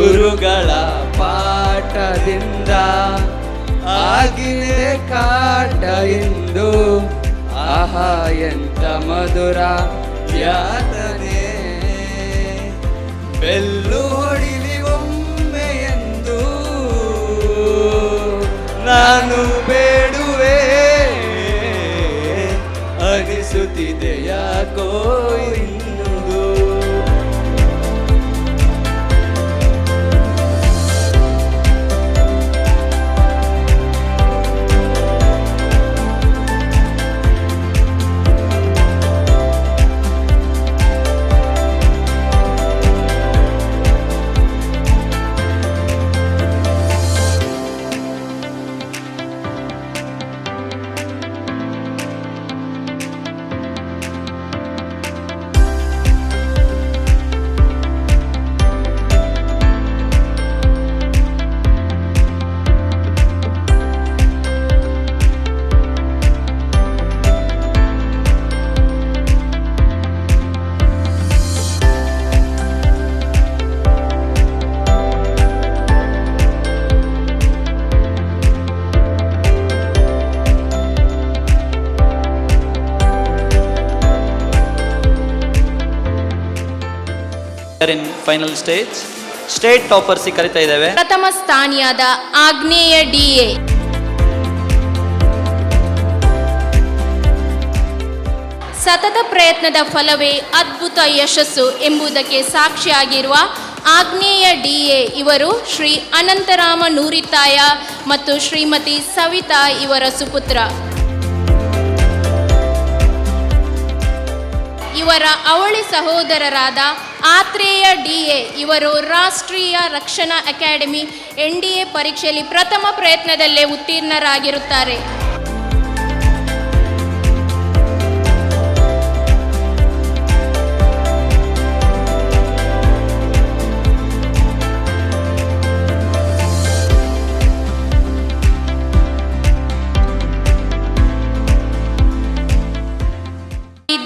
ಗುರುಗಳ ಪಾಠದಿಂದ ಆಗಿದೆ ಕಾಟ ಎಂದು ಆಹಾ ಎಂತ ಮಧುರ ಯಾತನೆ ಬೆಲ್ಲು ಹೊಡಿಲಿ ಒಮ್ಮೆ ಎಂದು ನಾನು ಬೇಡುವೆ ಅನಿಸುತ್ತಿದೆ ಯಾಕೋ ಇಂದು. ಇನ್ ಫೈನಲ್ ಸ್ಟೇಟ್ ಟಾಪರ್ಸ್ ಕರಿತಾ ಇದ್ದೇವೆ. ಪ್ರಥಮ ಸ್ಥಾನಿಯಾದ ಆಗ್ನೇಯ ಡಿಎ, ಸತತ ಪ್ರಯತ್ನದ ಫಲವೇ ಅದ್ಭುತ ಯಶಸ್ಸು ಎಂಬುದಕ್ಕೆ ಸಾಕ್ಷಿಯಾಗಿರುವ ಆಗ್ನೇಯ ಡಿಎ ಇವರು ಶ್ರೀ ಅನಂತರಾಮ ನೂರಿತಾಯ ಮತ್ತು ಶ್ರೀಮತಿ ಸವಿತಾ ಇವರ ಸುಪುತ್ರ. ಇವರ ಅವಳಿ ಸಹೋದರರಾದ ಆತ್ರೇಯ ಡಿಎ ಇವರು ರಾಷ್ಟ್ರೀಯ ರಕ್ಷಣಾ ಅಕಾಡೆಮಿ NDA ಪರೀಕ್ಷೆಯಲ್ಲಿ ಪ್ರಥಮ ಪ್ರಯತ್ನದಲ್ಲೇ ಉತ್ತೀರ್ಣರಾಗಿರುತ್ತಾರೆ.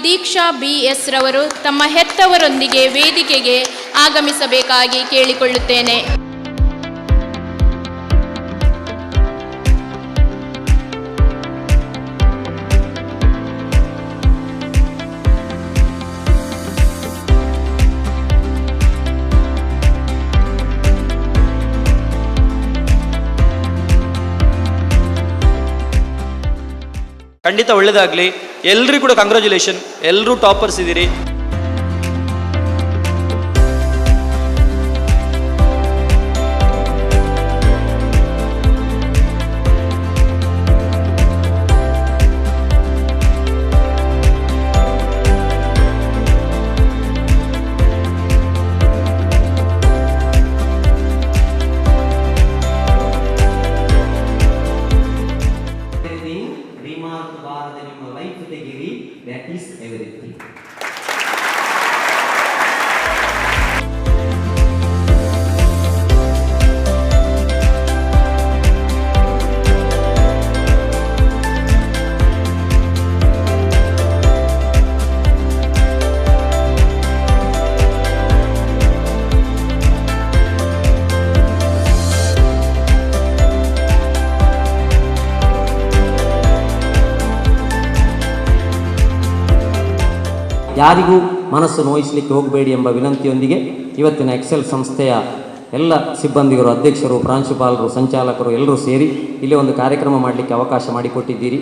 ದೀಕ್ಷಾ BS ರವರು ತಮ್ಮ ಹೆತ್ತವರೊಂದಿಗೆ ವೇದಿಕೆಗೆ ಆಗಮಿಸಬೇಕಾಗಿ ಕೇಳಿಕೊಳ್ಳುತ್ತೇನೆ. ಖಂಡಿತ ಒಳ್ಳೆಯದಾಗಲಿ. ಎಲ್ರಿಗೂ ಕೂಡ ಕಂಗ್ರ್ಯಾಚುಲೇಷನ್, ಎಲ್ಲರೂ ಟಾಪರ್ಸ್ ಇದ್ದೀರಿ. That is everything. ಯಾರಿಗೂ ಮನಸ್ಸು ನೋಯಿಸಲಿಕ್ಕೆ ಹೋಗಬೇಡಿ ಎಂಬ ವಿನಂತಿಯೊಂದಿಗೆ ಇವತ್ತಿನ ಎಕ್ಸೆಲ್ ಸಂಸ್ಥೆಯ ಎಲ್ಲ ಸಿಬ್ಬಂದಿಗರು, ಅಧ್ಯಕ್ಷರು, ಪ್ರಾಂಶುಪಾಲರು, ಸಂಚಾಲಕರು ಎಲ್ಲರೂ ಸೇರಿ ಇಲ್ಲಿ ಒಂದು ಕಾರ್ಯಕ್ರಮ ಮಾಡಲಿಕ್ಕೆ ಅವಕಾಶ ಮಾಡಿಕೊಟ್ಟಿದ್ದೀರಿ.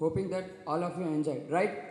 Hoping that all of you enjoyed, right?